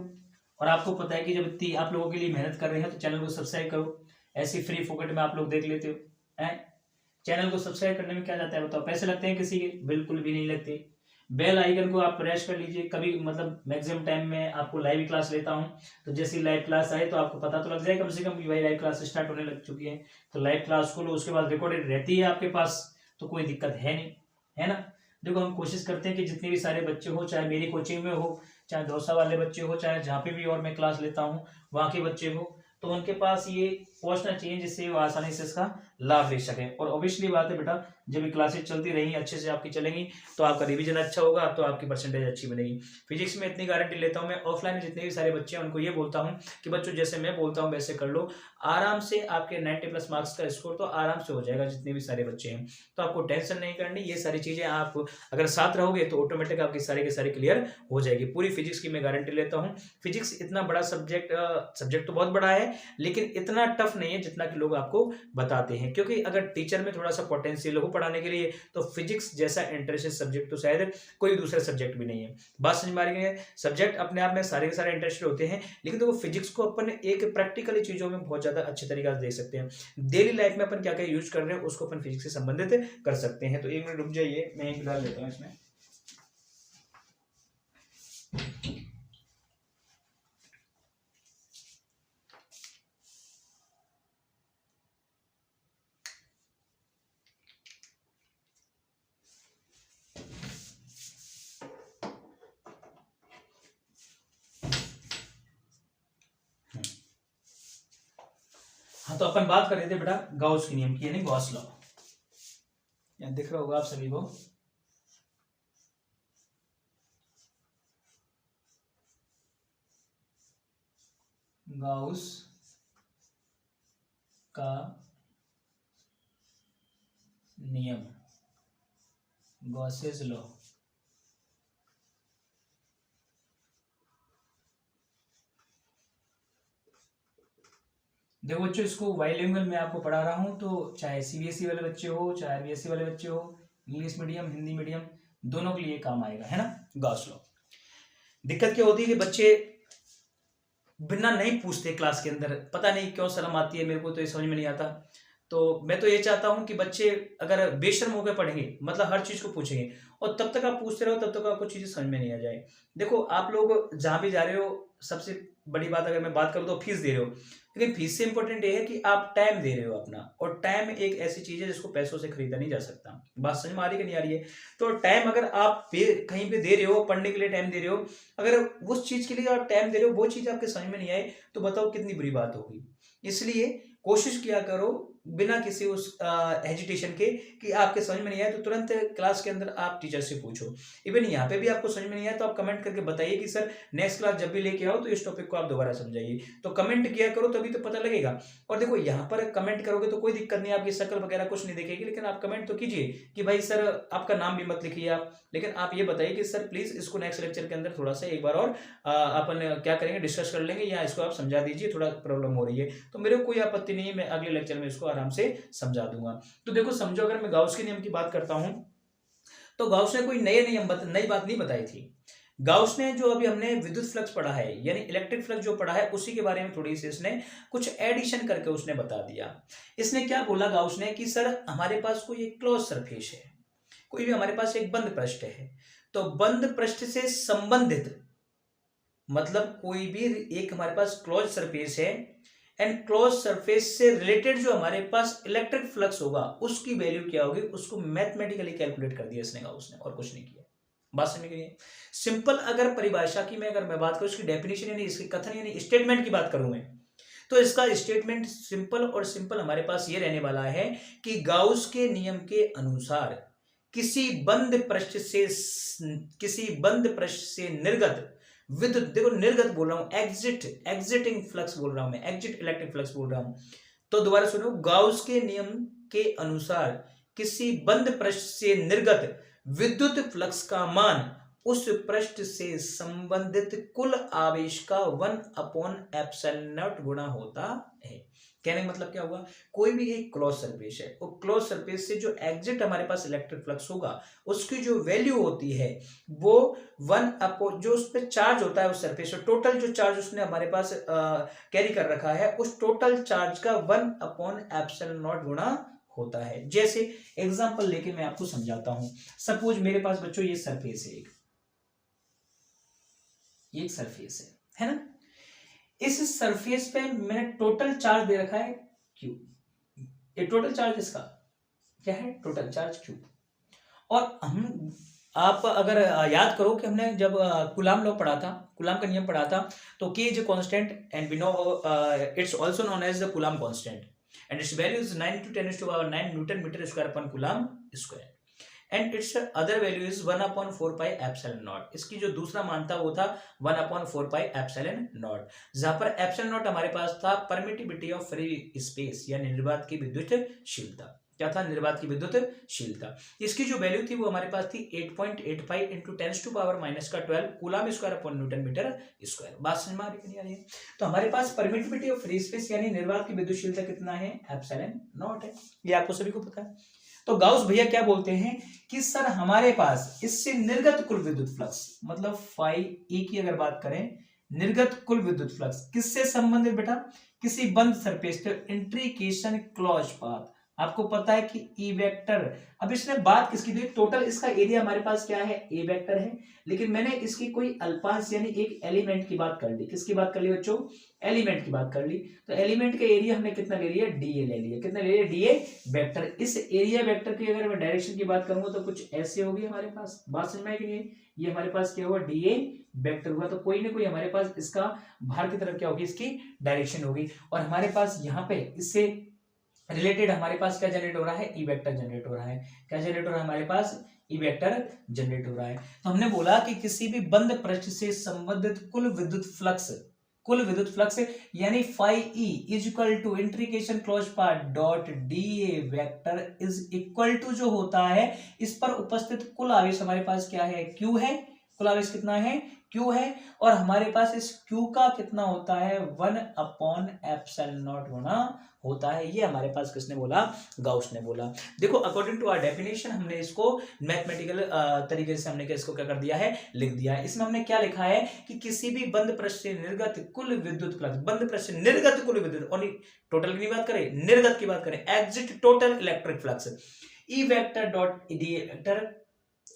और आपको पता है कि जब इतनी आप लोगों के लिए मेहनत कर रहे हैं तो चैनल को सब्सक्राइब करो। ऐसी फ्री फोकट में आप लोग देख लेते हो हैं। चैनल को सब्सक्राइब करने में क्या जाता है बताओ, पैसे लगते हैं किसी के? बिल्कुल भी नहीं लगते। बेल आइकन को आप प्रेस कर लीजिए। कभी मतलब मैक्सिमम टाइम में आपको लाइव क्लास लेता हूं, तो जैसी लाइव क्लास आए तो आपको पता तो लग जाए कम से कम कि भाई लाइव क्लास स्टार्ट होने लग चुकी है। तो लाइव क्लास खोलो, उसके बाद रिकॉर्डेड रहती है आपके पास, तो कोई दिक्कत है नहीं, है ना। देखो हम कोशिश करते हैं कि जितने भी सारे बच्चे हो, चाहे मेरी कोचिंग में हो, चाहे दौसा वाले बच्चे हो, चाहे जहाँ पे भी और मैं क्लास लेता हूँ वहाँ के बच्चे हो, तो उनके पास ये पहुंचना चाहिए जिससे वो आसानी से इसका लाभ ले सकें। और ऑब्वियसली बात है बेटा, जब ये क्लासेस चलती रहेंगी, अच्छे से आपकी चलेंगी, तो आपका रिवीजन अच्छा होगा, तो आपकी परसेंटेज अच्छी बनेगी। फिजिक्स में इतनी गारंटी लेता हूँ मैं। ऑफलाइन जितने भी सारे बच्चे हैं उनको ये बोलता हूँ कि बच्चों जैसे मैं बोलता हूँ वैसे कर लो, आराम से आपके 90+ मार्क्स का स्कोर तो आराम से हो जाएगा जितने भी सारे बच्चे हैं। तो आपको टेंशन नहीं करनी। ये सारी चीजें आप अगर साथ रहोगे तो ऑटोमेटिक आपकी सारी के सारी क्लियर हो जाएगी। पूरी फिजिक्स की मैं गारंटी लेता हूँ। फिजिक्स इतना बड़ा सब्जेक्ट तो बहुत बड़ा है, लेकिन इतना टफ नहीं है जितना कि लोग आपको बताते हैं। क्योंकि अगर टीचर में थोड़ा सा पोटेंशियल हो पढ़ाने के लिए, तो फिजिक्स जैसा इंटरेस्टिंग सब्जेक्ट तो शायद कोई दूसरा सब्जेक्ट भी नहीं है। बात समझ में आ रही है? सब्जेक्ट अपने आप में सारे के सारे इंटरेस्टेड होते हैं, लेकिन तो फिजिक्स को अपन एक प्रैक्टिकली चीजों में बहुत ज्यादा अच्छे तरीके से देख सकते हैं। डेली लाइफ में अपन क्या क्या यूज कर रहे हैं उसको अपन फिजिक्स से संबंधित कर सकते हैं। तो 1 मिनट रुक जाइए, मैं एक डाल लेता हूँ इसमें। हाँ, तो अपन बात कर रहे थे बेटा गाउस के नियम की, यानी गॉस लॉ। यहाँ दिख रहा होगा आप सभी को। गाउस का नियम, गॉसेस लॉ। देखो बच्चों, इसको बाइलिंगुअल में आपको पढ़ा रहा हूं, तो चाहे सीबीएसई वाले बच्चे हो, चाहे आईसीएसई वाले बच्चे हो, इंग्लिश मीडियम, हिंदी मीडियम, दोनों के लिए काम आएगा, है ना। Gauss law. दिक्कत क्या होती है कि बच्चे बिना नहीं पूछते क्लास के अंदर, पता नहीं क्यों शर्म आती है, मेरे को तो ये समझ में नहीं आता। तो मैं तो ये चाहता हूं कि बच्चे अगर बेशर्म होकर पढ़ेंगे, मतलब हर चीज को पूछेंगे, और तब तक आप पूछते रहो तब तक आपको चीजें समझ में नहीं आ जाए। देखो आप लोग जहां भी जा रहे हो, सबसे बड़ी बात अगर मैं बात करूं तो फीस दे रहे हो, लेकिन फीस से इंपॉर्टेंट ये है कि आप टाइम दे रहे हो अपना। और टाइम एक ऐसी चीज है जिसको पैसों से खरीदा नहीं जा सकता। बात समझ में आ रही है कि नहीं आ रही है? तो टाइम अगर आप कहीं पे दे रहे हो, पढ़ने के लिए टाइम दे रहे हो, अगर उस चीज के लिए आप टाइम दे रहे हो, वो चीज आपके समझ में नहीं आए, तो बताओ कितनी बुरी बात होगी। इसलिए कोशिश किया करो बिना किसी उस हेजिटेशन के कि आपके समझ में नहीं आए तो तुरंत क्लास के अंदर आप टीचर से पूछो। इवन यहाँ पे भी आपको समझ में नहीं आया तो आप कमेंट करके बताइए कि सर नेक्स्ट क्लास जब भी लेके आओ तो इस टॉपिक को आप दोबारा समझाइए। तो कमेंट किया करो, तभी तो पता लगेगा। और देखो यहाँ पर कमेंट करोगे तो कोई दिक्कत नहीं, आपकी शक्ल वगैरह कुछ नहीं दिखेगी, लेकिन आप कमेंट तो कीजिए कि भाई सर आपका नाम भी मत लिखिए आप, लेकिन आप ये बताइए कि सर प्लीज इसको नेक्स्ट लेक्चर के अंदर थोड़ा सा एक बार और अपन क्या करेंगे, डिस्कस कर लेंगे, या इसको आप समझा दीजिए, थोड़ा प्रॉब्लम हो रही है। तो मेरे को कोई आपत्ति नहीं है, मैं अगले लेक्चर में इसको आराम से समझा दूंगा। तो देखो समझो, अगर मैं गाउस के नियम की बात करता हूं, तो गाउस ने कोई नई बात नहीं बताई थी। गाउस ने जो अभी हमने विद्युत फ्लक्स पढ़ा है यानी इलेक्ट्रिक फ्लक्स जो पढ़ा है उसी के बारे में थोड़ी सी इसने कुछ एडिशन करके उसने बता दिया। इसने क्या बोला गाउस ने कि सर हमारे पास कोई एक क्लोज सरफेस है, कोई भी हमारे पास एक बंद पृष्ठ है, तो बंद पृष्ठ से संबंधित मतलब कोई भी एक हमारे पास क्लोज सरफेस है एंड क्लोज सरफेस से रिलेटेड जो हमारे पास इलेक्ट्रिक फ्लक्स होगा उसकी वैल्यू क्या होगी, उसको मैथमेटिकली कैलकुलेट कर दिया इसने गाउस ने, और कुछ नहीं किया। बात समझ गई? सिंपल अगर परिभाषा की मैं बात करूं, इसकी डेफिनेशन यानी इसकी कथन यानी स्टेटमेंट की बात करूं मैं, तो इसका स्टेटमेंट सिंपल और सिंपल हमारे पास ये रहने वाला है कि गाउस के नियम के अनुसार किसी बंद पृष्ठ से निर्गत विद्युत, देखो निर्गत बोल रहा हूं, एग्जिटिंग फ्लक्स बोल रहा हूं मैं, एग्जिट इलेक्ट्रिक फ्लक्स बोल रहा हूं, तो दोबारा सुनो, गाउस के नियम के अनुसार किसी बंद पृष्ठ से निर्गत विद्युत फ्लक्स का मान उस पृष्ठ से संबंधित कुल आवेश का 1/ε0 गुणा होता है। कहने का मतलब क्या हुआ, कोई भी एक क्लोज सरफेस है, वो क्लोज सरफेस से जो एग्जिट हमारे पास इलेक्ट्रिक फ्लक्स होगा उसकी जो वैल्यू होती है वो 1 जो उस पर चार्ज होता है उस सरफेस पर, टोटल जो चार्ज उसने हमारे पास कैरी कर रखा है उस टोटल चार्ज का 1/ε0 गुणा होता है। जैसे एग्जांपल लेके मैं आपको समझाता हूं, सपोज मेरे पास बच्चों ये सरफेस है, एक सरफेस है ना, इस सरफेस पे मैंने टोटल चार्ज दे रखा है Q, ये टोटल चार्ज इसका क्या है, टोटल चार्ज Q। और हम आप अगर याद करो कि हमने जब कूलाम लॉ पढ़ा था, कूलाम का नियम पढ़ा था, तो K is a constant and we know it's also known as the Coulomb constant and its value is 9 to 10 to power 9 Newton meter square upon Coulomb square and its other value is 1/4 pi epsilon naught। इसकी जो दूसरा मान था वो था 1/4 pi epsilon naught, जहां पर epsilon naught हमारे पास था परमिटिविटी ऑफ फ्री स्पेस या निर्वात की विद्युतशीलता। क्या था, निर्वात की विद्युतशीलता। इसकी जो वैल्यू थी वो हमारे पास थी 8.85 into 10 to power -12 coulomb square upon newton metre square. बात समझ में आ रही है? तो हमारे पास परमिटिविटी ऑफ फ्री स्पेस यानी निर्वात की विद्युतशीलता कितना है, एप्सिलॉन नॉट है, ये आपको सभी को पता है। तो गाउस भैया क्या बोलते हैं कि सर हमारे पास इससे निर्गत कुल विद्युत फ्लक्स मतलब फाई ई की अगर बात करें, निर्गत कुल विद्युत फ्लक्स किससे संबंधित बेटा, किसी बंद सरफेस पे इंट्रीकेशन क्लोज पाथ। आपको पता है कि ई वेक्टर, अब इसने बात किसकी दी, टोटल इसका एरिया हमारे पास क्या है, ए वेक्टर है, लेकिन मैंने इसकी कोई अल्पांश यानी एक एलिमेंट की बात कर ली। किसकी बात कर ली बच्चों, एलिमेंट की बात कर ली। तो एलिमेंट का एरिया हमने कितना ले लिया, डीए ले लिया। कितना ले लिया, डीए वेक्टर। इस एरिया वेक्टर की अगर मैं डायरेक्शन की बात करूंगा तो कुछ ऐसे होगी हमारे पास। बात समझ में आएगी नहीं, ये हमारे पास क्या हुआ, डीए वेक्टर हुआ, तो कोई ना कोई हमारे पास इसका बाहर की तरफ क्या होगी, इसकी डायरेक्शन होगी। और हमारे पास यहाँ पे इससे रिलेटेड हमारे पास क्या जनरेट हो रहा है, ई वेक्टर जनरेट हो रहा है। क्या जनरेट हो रहा है हमारे पास, ई वेक्टर जनरेट हो रहा है। तो हमने बोला कि किसी भी बंद पृष्ठ से संबंधित कुल विद्युत फ्लक्स यानी phi E is equal to integration closed path dot dA vector is equal to जो होता है इस पर उपस्थित कुल आवेश हमारे पास क्या है, क्यू है। कुल आवेश कितना है, क्यू है। और हमारे पास इस क्यू का कितना होता है, 1/ε0 गुना होता है। ये हमारे पास किसने बोला, गाउस ने बोला। देखो अकॉर्डिंग टू आवर डेफिनेशन हमने इसको मैथमेटिकल तरीके से हमने इसको क्या कर दिया है, लिख दिया है। इसमें हमने क्या लिखा है कि किसी भी बंद पृष्ठ से निर्गत कुल विद्युत फ्लक्स, बंद पृष्ठ से निर्गत कुल विद्युत, और टोटल की बात करें, निर्गत की बात करें, exit total electric flux E vector dot d vector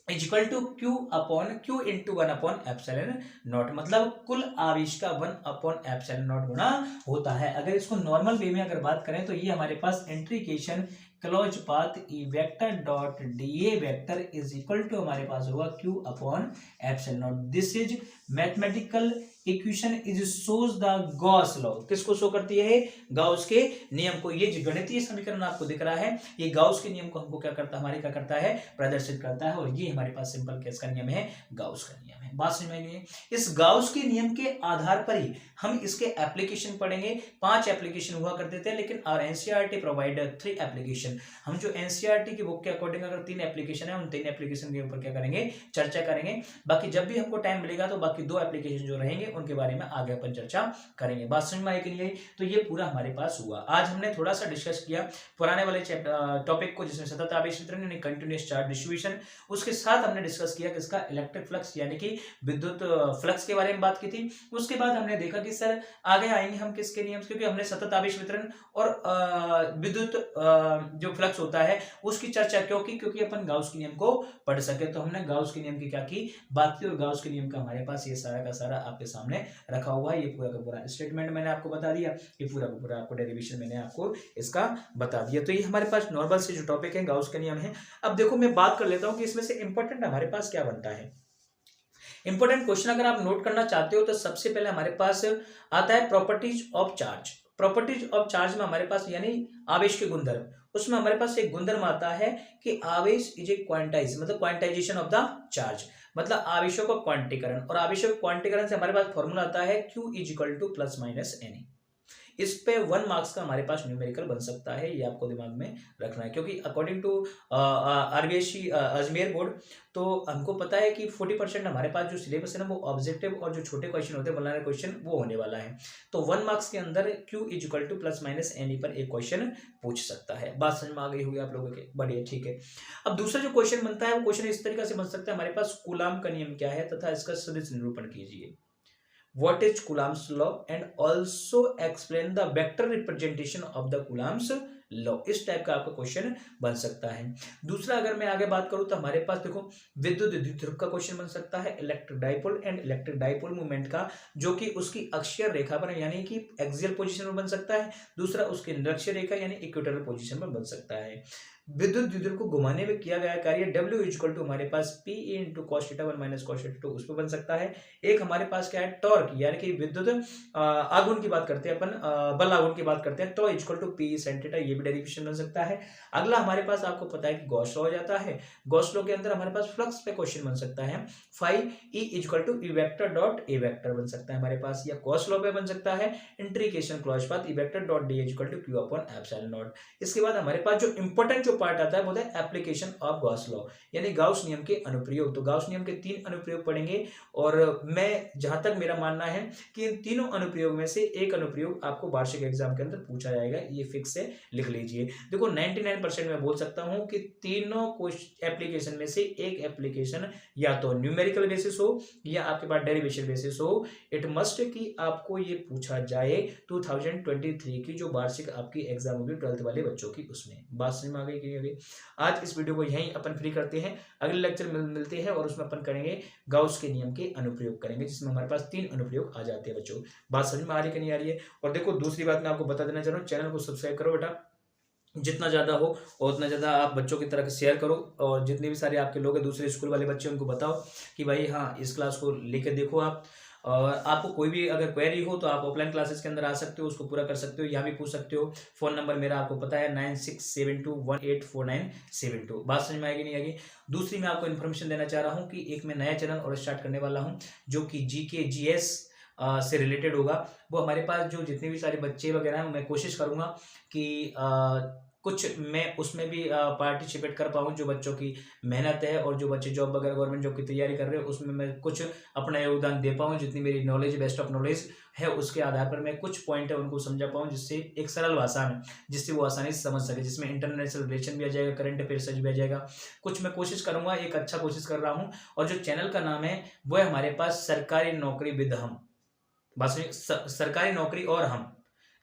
is equal to Q into 1/ε0, मतलब कुल आवेश का 1/ε0 गुना होता है। अगर इसको नॉर्मल वे में अगर बात करें तो ये हमारे पास integration closed path E vector dot dA vector is equal to हमारे पास होगा Q/ε0। This is mathematical equation is shows the Gauss law. किसको शो करती है, गाउस के नियम को। ये जो गणितीय समीकरण आपको दिख रहा है ये गाउस के नियम को हमको क्या करता है, हमारे क्या करता है, प्रदर्शित करता है। और ये हमारे पास सिंपल केस का नियम है, गाउस का नियम है। बात समझ में आई? इस गाउस के नियम के आधार पर ही हम इसके एप्लीकेशन पढ़ेंगे। 5 एप्लीकेशन हुआ करते थे, लेकिन और एनसीईआरटी प्रोवाइड 3 एप्लीकेशन। हम जो एनसीईआरटी की बुक के अकॉर्डिंग अगर 3 एप्लीकेशन है, उन 3 एप्लीकेशन के ऊपर क्या करेंगे, चर्चा करेंगे। बाकी जब भी हमको टाइम मिलेगा तो बाकी बाकी 2 एप्लीकेशन जो रहेंगे उनके बारे में आगे अपन चर्चा करेंगे। बात समझ में आई कि नहीं आई? तो ये पूरा हमारे पास हुआ। आज हमने थोड़ा सा डिस्कस किया पुराने वाले टॉपिक को, जिसमें सतत आवेश वितरण यानी कंटिन्यूअस चार्ज डिस्ट्रीब्यूशन, उसके साथ हमने डिस्कस किया किसका, इलेक्ट्रिक फ्लक्स यानी कि विद्युत फ्लक्स के बारे में बात की थी। उसके बाद हमने देखा कि सर आगे आएंगे हम किसके नियम, क्योंकि हमने सतत आवेश वितरण और विद्युत जो फ्लक्स होता है उसकी चर्चा क्यों की, क्योंकि अपन गाउस के नियम को पढ़ सके। तो हमने गाउस के नियम की क्या की, बात की, और गाउस के नियम का हमारे पास ये सारा का सारा आपके सामने रखा हुआ है। ये पूरा का पूरा स्टेटमेंट मैंने आपको बता दिया, ये पूरा का पूरा आपको डेरिवेशन मैंने आपको इसका बता दिया। तो ये हमारे पास नॉर्मल से जो टॉपिक है गाउस के नियम है। अब देखो मैं बात कर लेता हूं कि इसमें से इंपॉर्टेंट हमारे पास क्या बनता है। इंपॉर्टेंट क्वेश्चन अगर आप नोट करना चाहते हो तो सबसे पहले हमारे पास आता है properties of charge. Properties of charge में हमारे पास यानी आवेश के गुणधर्म, उसमें हमारे पास एक गुणधर्म आता है कि आवेश इज ए क्वांटाइज, मतलब क्वांटाइजेशन ऑफ द चार्ज, मतलब आवेशों का क्वांटीकरण। और आवेशों के क्वांटीकरण से हमारे पास फॉर्मूला आता है Q is equal to plus minus n. इस पे 1 मार्क्स का हमारे पास न्यूमेरिकल बन सकता है, ये आपको दिमाग में रखना है, क्योंकि according to RBSC Ajmer board तो हमको पता है कि 40% हमारे पास जो सिलेबस है ना वो ऑब्जेक्टिव और जो छोटे क्वेश्चन होते हैं बनाने क्वेश्चन वो होने वाला है। तो 1 मार्क्स के अंदर Q is equal to plus minus n पर एक क्वेश्चन पूछ सकता है। बात समझ में आ गई होगी आप लोगों के, बढ़िया ठीक है। अब दूसरा जो क्वेश्चन बनता है वो क्वेश्चन इस तरीके से बन सकता है, हमारे पास कूलाम का नियम क्या है तथा इसका सदिश निरूपण कीजिए। What is Coulomb's law and also explain the vector representation of the Coulomb's law। इस टाइप का आपका क्वेश्चन बन सकता है। दूसरा अगर मैं आगे बात करूं तो हमारे पास देखो विद्युत द्विध्रुव का क्वेश्चन बन सकता है, electric dipole and electric dipole movement का, जो कि उसकी अक्षीय रेखा पर यानी कि एक्सियल पोजीशन में बन सकता है। दूसरा उसकी निरक्षीय रेखा यानी इक्वेटोरियल पोजीशन में बन सकता है। विद्युत द्विध्रुव को घुमाने में किया गया कार्य W इक्वल टू हमारे पास P into cos theta 1 minus cos theta 2 उस पर बन सकता है। एक हमारे पास क्या है टॉर्क, यानी कि विद्युत आघूर्ण की बात करते हैं अपन, बल आघूर्ण की बात करते हैं, तो equal to P sin theta, ये भी डेरिवेशन बन सकता है। अगला हमारे पास आपको पता है कि गॉस लॉ हो जाता है। गॉस लॉ के अंदर हमारे पास फ्लक्स पे क्वेश्चन बन सकता है, phi E equal to E vector dot A vector बन सकता है हमारे पास, या गॉस लॉ पे बन सकता है integration closed path E vector dot D equal to Q upon epsilon nought. इसके बाद हमारे पास जो इंपॉर्टेंट जो पार्ट आता है वो है एप्लीकेशन ऑफ गॉस लॉ, यानी गाउस नियम के अनुप्रयोग। तो गाउस नियम के 3 अनुप्रयोग पढ़ेंगे, और मैं जहां तक मेरा मानना है कि इन तीनों अनुप्रयोग में से एक अनुप्रयोग आपको वार्षिक एग्जाम के अंदर पूछा जाएगा, ये फिक्स है, लिख लीजिए। देखो 99% मैं बोल सकता हूं कि तीनों एप्लीकेशन में से एक एप्लीकेशन या तो न्यूमेरिकल बेसिस हो या आपके पास डेरिवेशन बेसिस हो। इट मस्ट कि आपको ये पूछा जाए 2023 की जो वार्षिक आपकी एग्जाम होगी 12th वाले बच्चों की, उसमें। बात समझ में आ गई कि नहीं आ गई? आज इस वीडियो को यहीं अपन फ्री करते हैं, अगले लेक्चर में मिलते हैं और उसमें अपन करेंगे गाउस के नियम के अनुप्रयोग करेंगे, जिसमें हमारे पास 3 अनुप्रयोग आ जाते हैं बच्चों। बात समझ में आ रही है कि नहीं आ रही है? और देखो दूसरी बात मैं आपको बता देना चाह रहा हूँ, चैनल को सब्सक्राइब करो बेटा, जितना ज़्यादा हो और उतना ज़्यादा आप बच्चों की तरह शेयर करो, और जितने भी सारे आपके लोग हैं दूसरे स्कूल वाले बच्चे उनको बताओ कि भाई हाँ इस क्लास को लेके देखो आप। और आपको कोई भी अगर क्वेरी हो तो आप ऑफलाइन क्लासेस के अंदर आ सकते हो, उसको पूरा कर सकते हो, यहाँ भी पूछ सकते हो। फ़ोन नंबर मेरा आपको पता है 9672184972। बात समझ में आएगी नहीं आएगी? दूसरी मैं आपको इन्फॉर्मेशन देना चाह रहा हूँ कि एक मैं नया चैनल और स्टार्ट करने वाला हूँ जो कि GK GS से रिलेटेड होगा। वो हमारे पास जो जितने भी सारे बच्चे वगैरह हैं मैं कोशिश करूँगा कि कुछ मैं उसमें भी पार्टिसिपेट कर पाऊँ, जो बच्चों की मेहनत है और जो बच्चे जॉब वगैरह गवर्नमेंट जॉब की तैयारी कर रहे हैं उसमें मैं कुछ अपना योगदान दे पाऊँ। जितनी मेरी नॉलेज बेस्ट ऑफ नॉलेज है उसके आधार पर मैं कुछ पॉइंट है उनको समझा पाऊँ, जिससे एक सरल भाषा में, जिससे वो आसानी से समझ सके, जिसमें इंटरनेशनल रिलेशन भी आ जाएगा, करंट अफेयर्स भी आ जाएगा। कुछ मैं कोशिश करूँगा, एक अच्छा कोशिश कर रहा हूँ। और जो चैनल का नाम है वो है हमारे पास सरकारी नौकरी विद हम। बस सरकारी नौकरी और हम,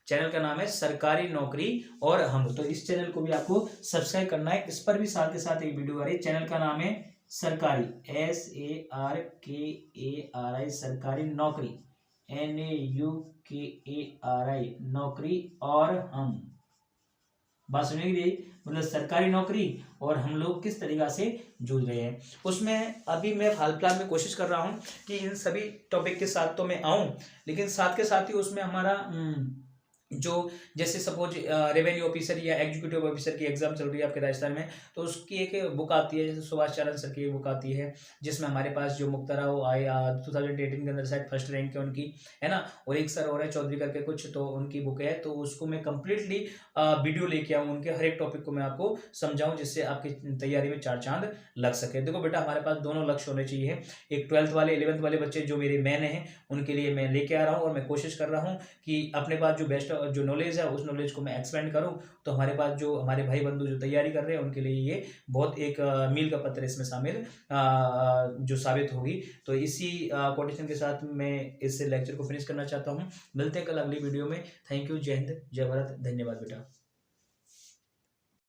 चैनल का नाम है सरकारी नौकरी और हम। तो इस चैनल को भी आपको सब्सक्राइब करना है। इस पर भी साथ के साथ एक वीडियो आ रही है, चैनल का नाम है सरकारी SARKARI सरकारी नौकरी NAUKARI नौकरी और हम। बात सुनिए, मतलब सरकारी नौकरी और हम लोग किस तरीका से जूझ रहे हैं उसमें। अभी मैं हाल-फिलहाल में कोशिश कर रहा हूं कि इन सभी टॉपिक के साथ तो मैं आऊं, लेकिन साथ के साथ ही उसमें हमारा जो जैसे सपोज रेवेन्यू ऑफिसर या एग्जीक्यूटिव ऑफिसर की एग्जाम चल रही है आपके राजस्थान में, तो उसकी एक बुक आती है, जैसे सुभाष चरण सर की एक बुक आती है, जिसमें हमारे पास जो मुक्ता राव आए 2018 के अंदर शायद फर्स्ट रैंक है उनकी, है ना। और एक सर और है चौधरी करके कुछ, तो उनकी बुक है, तो उसको मैं कंप्लीटली वीडियो लेके आऊँ, उनके हर एक टॉपिक को मैं आपको समझाऊं, जिससे आपकी तैयारी में चार चांद लग सके। देखो बेटा, हमारे पास दोनों लक्ष्य होने चाहिए। एक 12th वाले 11th वाले बच्चे जो मेरे मैन हैं, उनके लिए मैं लेके आ रहा हूँ, और मैं कोशिश कर रहा हूँ कि अपने पास जो बेस्ट जो नॉलेज है उस नॉलेज को मैं एक्सपेंड करूं। तो हमारे पास जो हमारे भाई बंधु जो तैयारी कर रहे हैं उनके लिए ये बहुत एक मील का पत्थर इसमें शामिल जो साबित होगी। तो इसी कोटेशन के साथ मैं इस लेक्चर को फिनिश करना चाहता हूँ। मिलते हैं कल अगली वीडियो में। Thank you. जय हिंद, जय भारत, धन्यवाद बेटा।